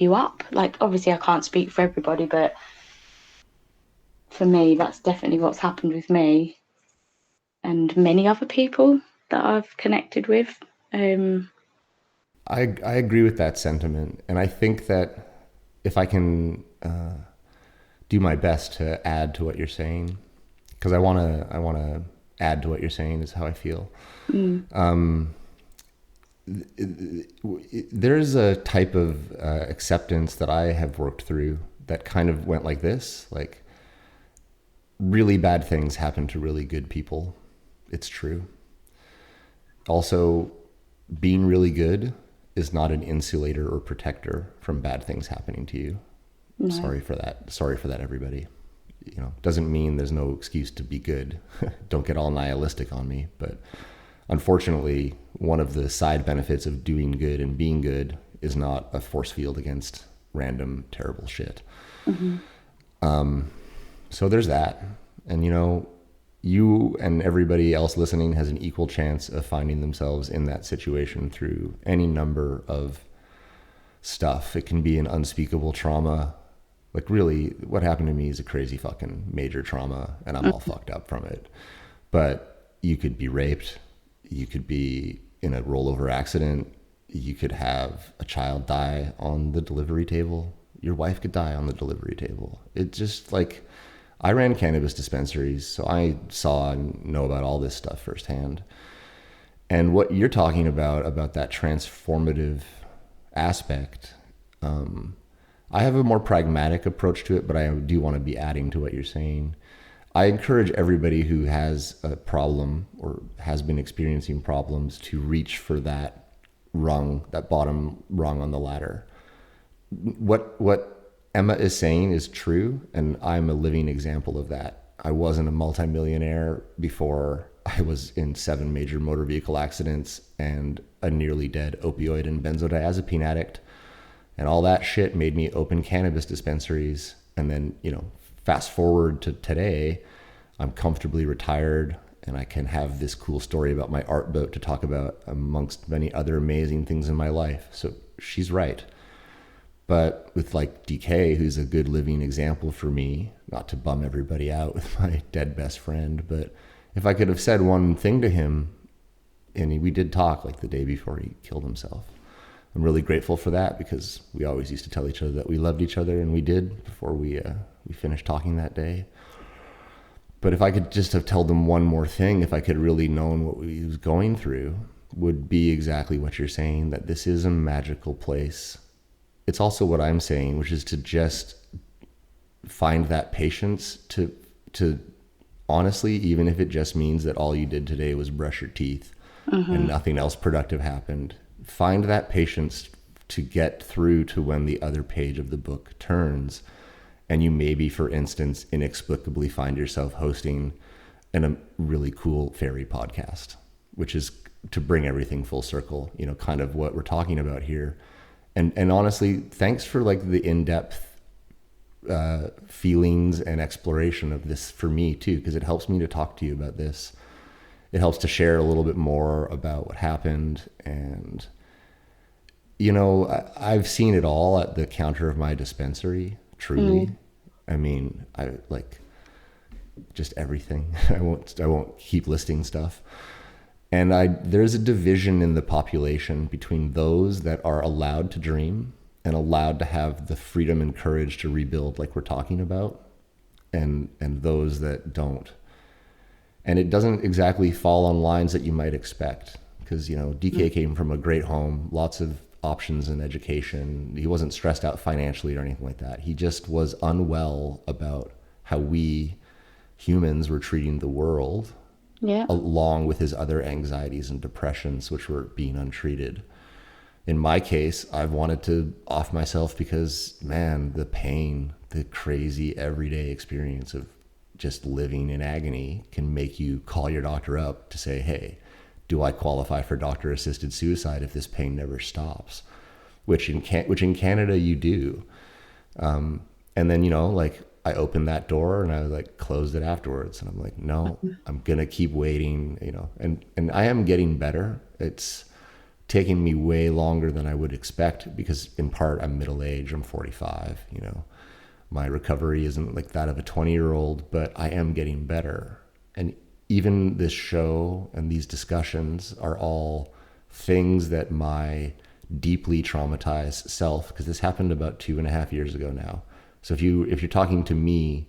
you up. Like, obviously I can't speak for everybody, but for me, that's definitely what's happened with me and many other people that I've connected with. I agree with that sentiment, and I think that if I can do my best to add to what you're saying, because I want to add to what you're saying is how I feel. There's a type of acceptance that I have worked through that kind of went like this, like really bad things happen to really good people. It's true. Also, being really good is not an insulator or protector from bad things happening to you. No. Sorry for that, everybody. You know, doesn't mean there's no excuse to be good. Don't get all nihilistic on me. But unfortunately, one of the side benefits of doing good and being good is not a force field against random, terrible shit. Mm-hmm. So there's that. And, you know, you and everybody else listening has an equal chance of finding themselves in that situation through any number of stuff. It can be an unspeakable trauma. Like, really, what happened to me is a crazy fucking major trauma, and I'm all fucked up from it. But you could be raped. You could be in a rollover accident. You could have a child die on the delivery table. Your wife could die on the delivery table. It just, like, I ran cannabis dispensaries, so I saw and know about all this stuff firsthand. And what you're talking about that transformative aspect, I have a more pragmatic approach to it, but I do want to be adding to what you're saying. I encourage everybody who has a problem or has been experiencing problems to reach for that rung, that bottom rung on the ladder. What Emma is saying is true, and I'm a living example of that. I wasn't a multimillionaire before I was in 7 major motor vehicle accidents and a nearly dead opioid and benzodiazepine addict. And all that shit made me open cannabis dispensaries. And then, you know, fast forward to today, I'm comfortably retired and I can have this cool story about my art boat to talk about amongst many other amazing things in my life. So she's right. But with like DK, who's a good living example for me, not to bum everybody out with my dead best friend, but if I could have said one thing to him, and we did talk like the day before he killed himself. I'm really grateful for that because we always used to tell each other that we loved each other, and we did before we finished talking that day. But if I could just have told him one more thing, if I could really known what he was going through, would be exactly what you're saying, that this is a magical place. It's also what I'm saying, which is to just find that patience to honestly, even if it just means that all you did today was brush your teeth and nothing else productive happened, find that patience to get through to when the other page of the book turns and you maybe, for instance, inexplicably find yourself hosting a really cool fairy podcast, which is to bring everything full circle, you know, kind of what we're talking about here. And honestly, thanks for like the in-depth feelings and exploration of this for me too, because it helps me to talk to you about this. It helps to share a little bit more about what happened. And, you know, I've seen it all at the counter of my dispensary, truly. I mean, I like just everything. I won't keep listing stuff. And there's a division in the population between those that are allowed to dream and allowed to have the freedom and courage to rebuild like we're talking about, and those that don't. And it doesn't exactly fall on lines that you might expect because, you know, DK came from a great home, lots of options in education. He wasn't stressed out financially or anything like that. He just was unwell about how we humans were treating the world. Yeah. Along with his other anxieties and depressions, which were being untreated. In my case, I've wanted to off myself because, man, the pain, the crazy everyday experience of just living in agony can make you call your doctor up to say, hey, do I qualify for doctor-assisted suicide if this pain never stops? Which in Canada you do. And then, you know, like I opened that door and I like closed it afterwards. And I'm like, no, I'm going to keep waiting, you know, and I am getting better. It's taking me way longer than I would expect because in part I'm middle-aged, I'm 45, you know, my recovery isn't like that of a 20-year-old, but I am getting better. And even this show and these discussions are all things that my deeply traumatized self, because this happened about 2.5 years ago now. So if you're talking to me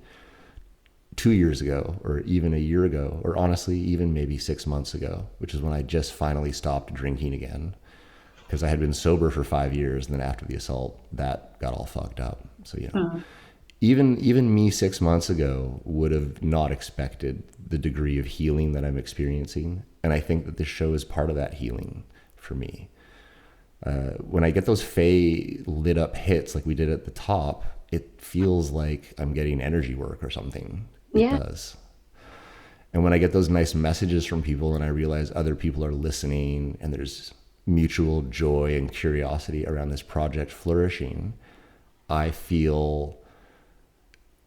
2 years ago, or even a year ago, or honestly, even maybe 6 months ago, which is when I just finally stopped drinking again, because I had been sober for 5 years, and then after the assault, that got all fucked up. So, you know, even me 6 months ago would have not expected the degree of healing that I'm experiencing. And I think that this show is part of that healing for me. When I get those Fae lit up hits like we did at the top, it feels like I'm getting energy work or something. It does. And when I get those nice messages from people and I realize other people are listening and there's mutual joy and curiosity around this project flourishing, I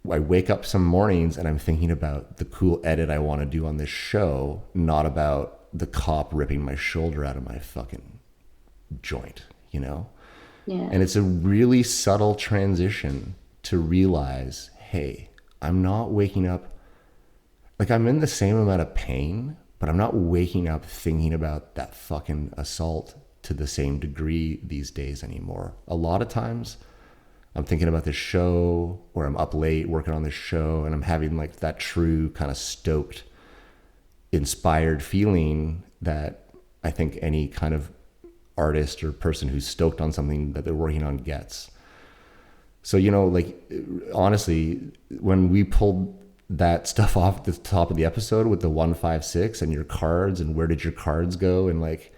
wake up some mornings and I'm thinking about the cool edit I want to do on this show, not about the cop ripping my shoulder out of my fucking joint, you know? Yeah. And it's a really subtle transition to realize, hey, I'm not waking up, like I'm in the same amount of pain, but I'm not waking up thinking about that fucking assault to the same degree these days anymore. A lot of times I'm thinking about this show, or I'm up late working on this show, and I'm having like that true kind of stoked, inspired feeling that I think any kind of artist or person who's stoked on something that they're working on gets. So, you know, like honestly, when we pulled that stuff off the top of the episode with the 156 and your cards and where did your cards go, and like,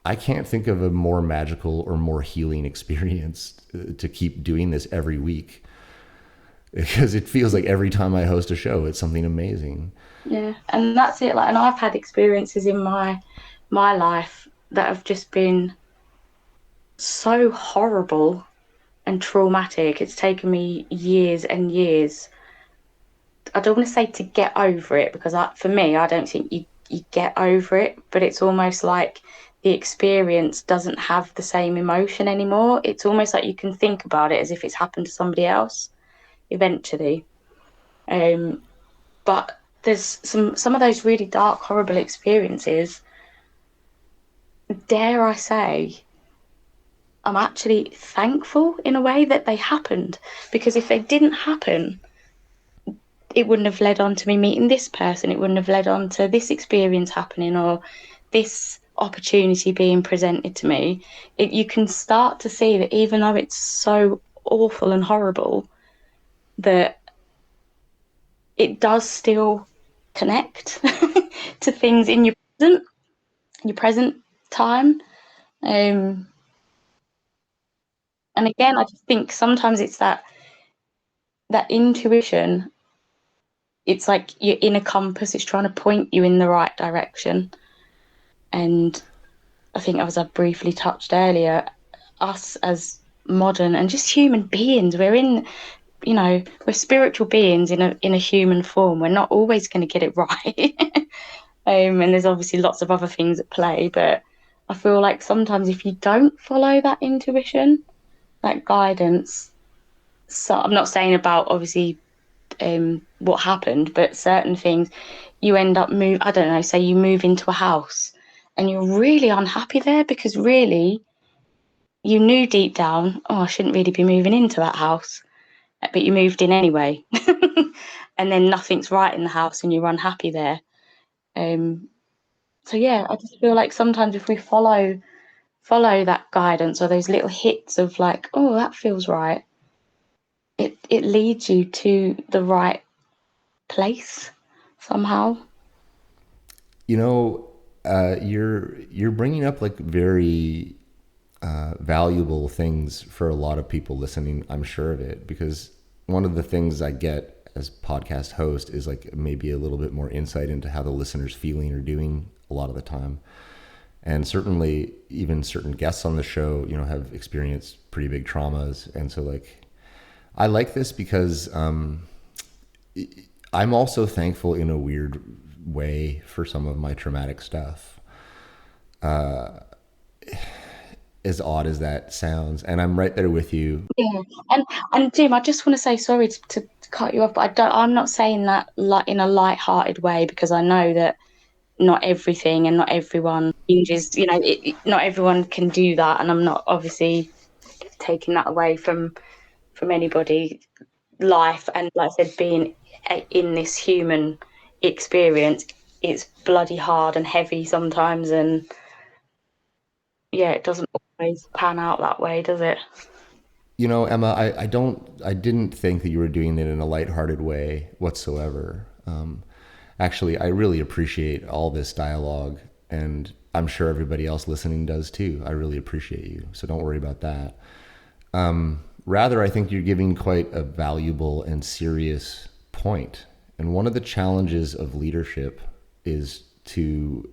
I can't think of a more magical or more healing experience to keep doing this every week, because it feels like every time I host a show, it's something amazing. Yeah, and that's it. Like, and I've had experiences in my life that have just been so horrible and traumatic. It's taken me years and years. I don't want to say to get over it, because for me, I don't think you get over it, but it's almost like the experience doesn't have the same emotion anymore. It's almost like you can think about it as if it's happened to somebody else eventually. But there's some of those really dark, horrible experiences, dare I say, I'm actually thankful in a way that they happened, because if they didn't happen, it wouldn't have led on to me meeting this person. It wouldn't have led on to this experience happening or this opportunity being presented to me. You can start to see that even though it's so awful and horrible, that it does still connect to things in your present time. And again, I just think sometimes it's that intuition. It's like your inner compass is trying to point you in the right direction. And I think, as I briefly touched earlier, us as modern and just human beings, we're spiritual beings in a human form. We're not always going to get it right. And there's obviously lots of other things at play, but I feel like sometimes if you don't follow that intuition, that guidance, so I'm not saying about obviously what happened, but certain things, you end up say you move into a house and you're really unhappy there, because really you knew deep down, I shouldn't really be moving into that house, but you moved in anyway. And then nothing's right in the house and you're unhappy there. So yeah, I just feel like sometimes if we follow that guidance, or those little hits of like, that feels right, it leads you to the right place somehow. You know, you're bringing up like very valuable things for a lot of people listening. I'm sure of it, because one of the things I get as podcast host is like maybe a little bit more insight into how the listener's feeling or doing. a lot of the time. And certainly even certain guests on the show, you know, have experienced pretty big traumas. And so like, I like this because I'm also thankful in a weird way for some of my traumatic stuff. As odd as that sounds, and I'm right there with you. Yeah, and Jim, I just want to say sorry to cut you off, but I'm not saying that like in a light-hearted way, because I know that not everything and not everyone changes. You know, not everyone can do that, and I'm not obviously taking that away from anybody. Life and, like I said, being in this human experience, it's bloody hard and heavy sometimes, and yeah, it doesn't always pan out that way, does it? You know, Emma, I didn't think that you were doing it in a lighthearted way whatsoever. Actually, I really appreciate all this dialogue, and I'm sure everybody else listening does too. I really appreciate you, so don't worry about that. Rather, I think you're giving quite a valuable and serious point. And one of the challenges of leadership is to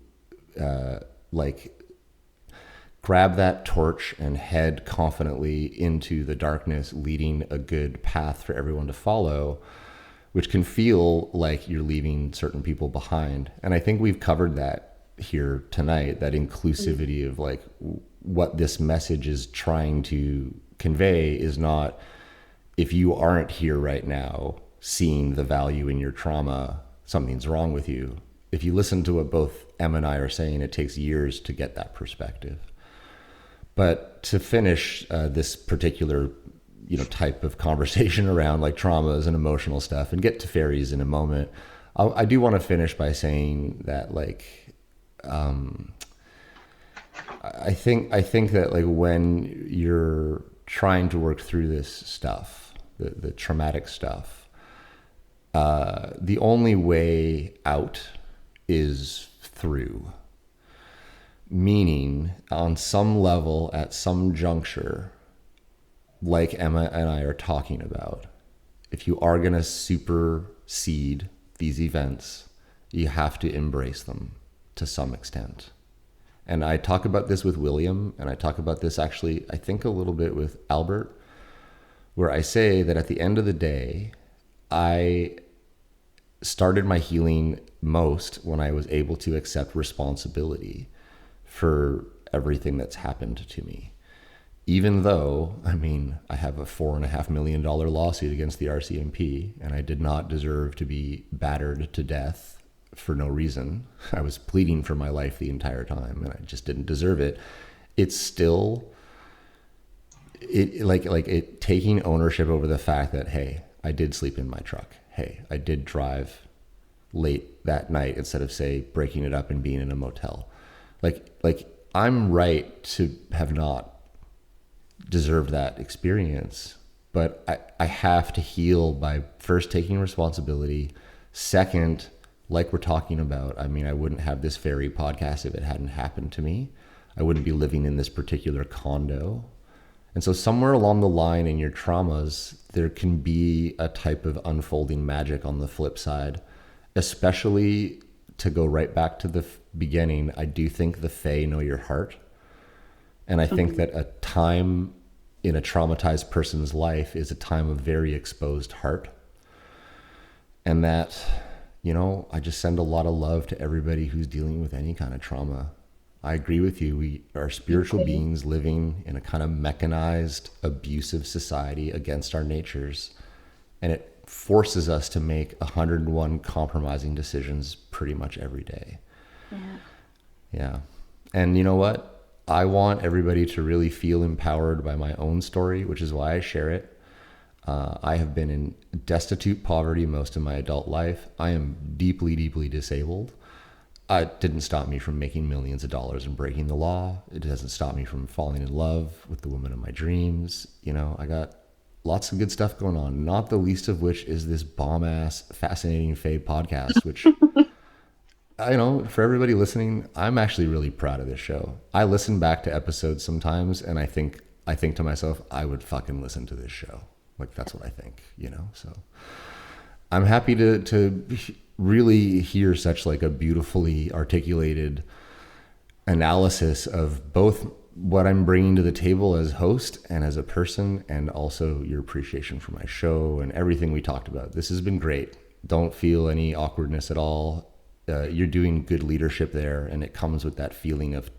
grab that torch and head confidently into the darkness, leading a good path for everyone to follow, which can feel like you're leaving certain people behind. And I think we've covered that here tonight, that inclusivity of like what this message is trying to convey is not, if you aren't here right now seeing the value in your trauma, something's wrong with you. If you listen to what both Em and I are saying, it takes years to get that perspective. But to finish this particular, you know, type of conversation around like traumas and emotional stuff, and get to fairies in a moment, I do want to finish by saying that like, I think that like when you're trying to work through this stuff, the traumatic stuff, the only way out is through. Meaning, on some level, at some juncture, like Emma and I are talking about, if you are going to supersede these events, you have to embrace them to some extent. And I talk about this with William, and I talk about this actually, I think, a little bit with Albert, where I say that at the end of the day, I started my healing most when I was able to accept responsibility for everything that's happened to me. Even though, I mean, I have a $4.5 million lawsuit against the RCMP, and I did not deserve to be battered to death for no reason. I was pleading for my life the entire time, and I just didn't deserve it. It's still, it taking ownership over the fact that, hey, I did sleep in my truck. Hey, I did drive late that night instead of, say, breaking it up and being in a motel. Like I'm right to have not deserved that experience, but I have to heal by first taking responsibility. Second, like we're talking about, I mean, I wouldn't have this fairy podcast if it hadn't happened to me. I wouldn't be living in this particular condo. And so somewhere along the line in your traumas, there can be a type of unfolding magic on the flip side, especially to go right back to the beginning. I do think the Fae know your heart. And I think that a time in a traumatized person's life is a time of very exposed heart. And that, you know, I just send a lot of love to everybody who's dealing with any kind of trauma. I agree with you. We are spiritual beings living in a kind of mechanized, abusive society against our natures. And it forces us to make 101 compromising decisions pretty much every day. Yeah. And you know what? I want everybody to really feel empowered by my own story, which is why I share it. I have been in destitute poverty most of my adult life. I am deeply, deeply disabled. It didn't stop me from making millions of dollars and breaking the law. It doesn't stop me from falling in love with the woman of my dreams. You know, I got lots of good stuff going on, not the least of which is this bomb-ass Fascinating Fae podcast, which, I know, for everybody listening, I'm actually really proud of this show. I listen back to episodes sometimes, and I think to myself, I would fucking listen to this show. Like, that's what I think, you know? So I'm happy to really hear such like a beautifully articulated analysis of both what I'm bringing to the table as host and as a person, and also your appreciation for my show and everything we talked about. This has been great. Don't feel any awkwardness at all. You're doing good leadership there, and it comes with that feeling of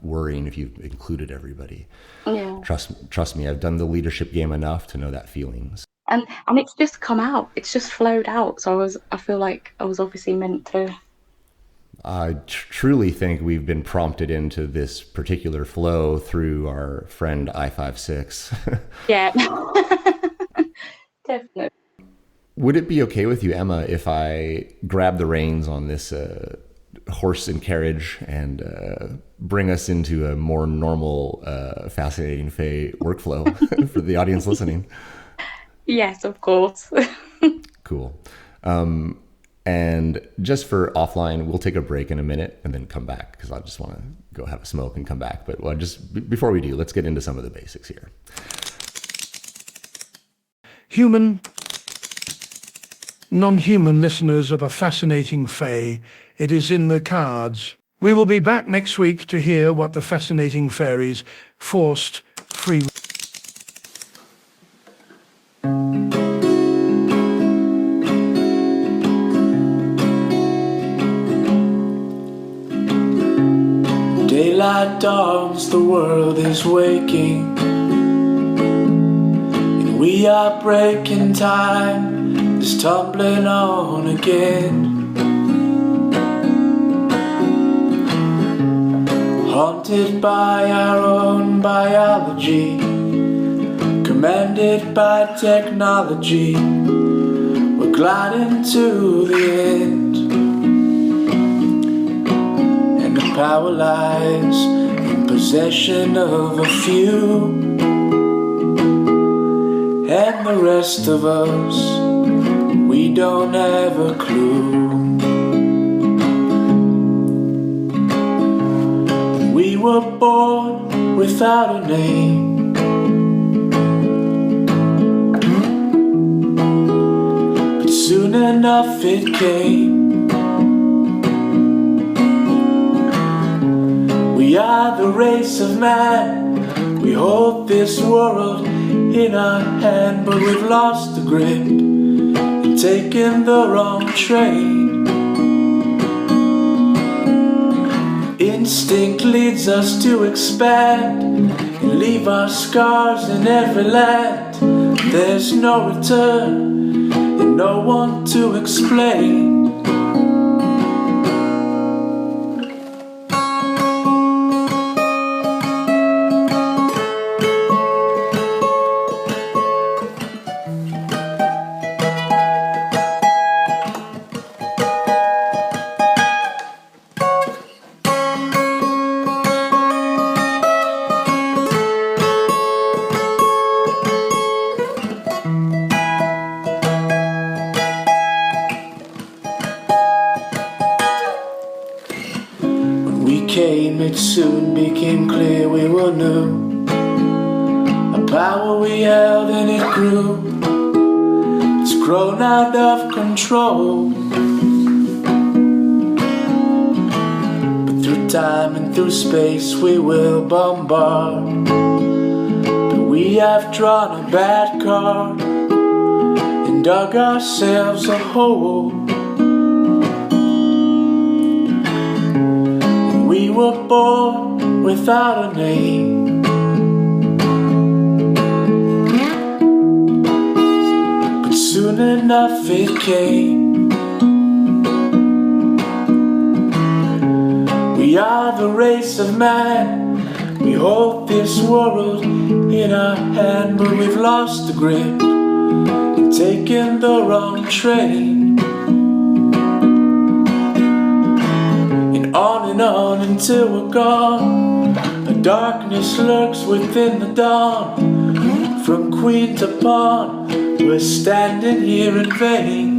worrying if you've included everybody. Yeah. Trust me, I've done the leadership game enough to know that feeling. And it's just come out. It's just flowed out. So I feel like I was obviously meant to. I truly think we've been prompted into this particular flow through our friend I56. Yeah. Definitely. Would it be okay with you, Emma, if I grab the reins on this horse and carriage and bring us into a more normal, Fascinating Fae workflow for the audience listening? Yes, of course. Cool. And just for offline, we'll take a break in a minute and then come back, because I just want to go have a smoke and come back. But just before we do, let's get into some of the basics here. Human, non-human listeners of a Fascinating Fae, it is in the cards. We will be back next week to hear what the Fascinating Fairies forced free. Daylight dawns, the world is waking, and we are breaking time, is tumbling on again. Haunted by our own biology, commanded by technology, we're gliding to the end. And the power lies in possession of a few, and the rest of us, we don't have a clue. We were born without a name, but soon enough it came. We are the race of man, we hold this world in our hand, but we've lost the grip and taken the wrong train. Instinct leads us to expand and leave our scars in every land. There's no return and no one to explain. It soon became clear we were new. A power we held and it grew. It's grown out of control. But through time and through space we will bombard. But we have drawn a bad card and dug ourselves a hole. We were born without a name, but soon enough it came. We are the race of man, we hold this world in our hand, but we've lost the grip and taken the wrong train. On and on until we're gone. A darkness lurks within the dawn. From queen to pawn, we're standing here in vain.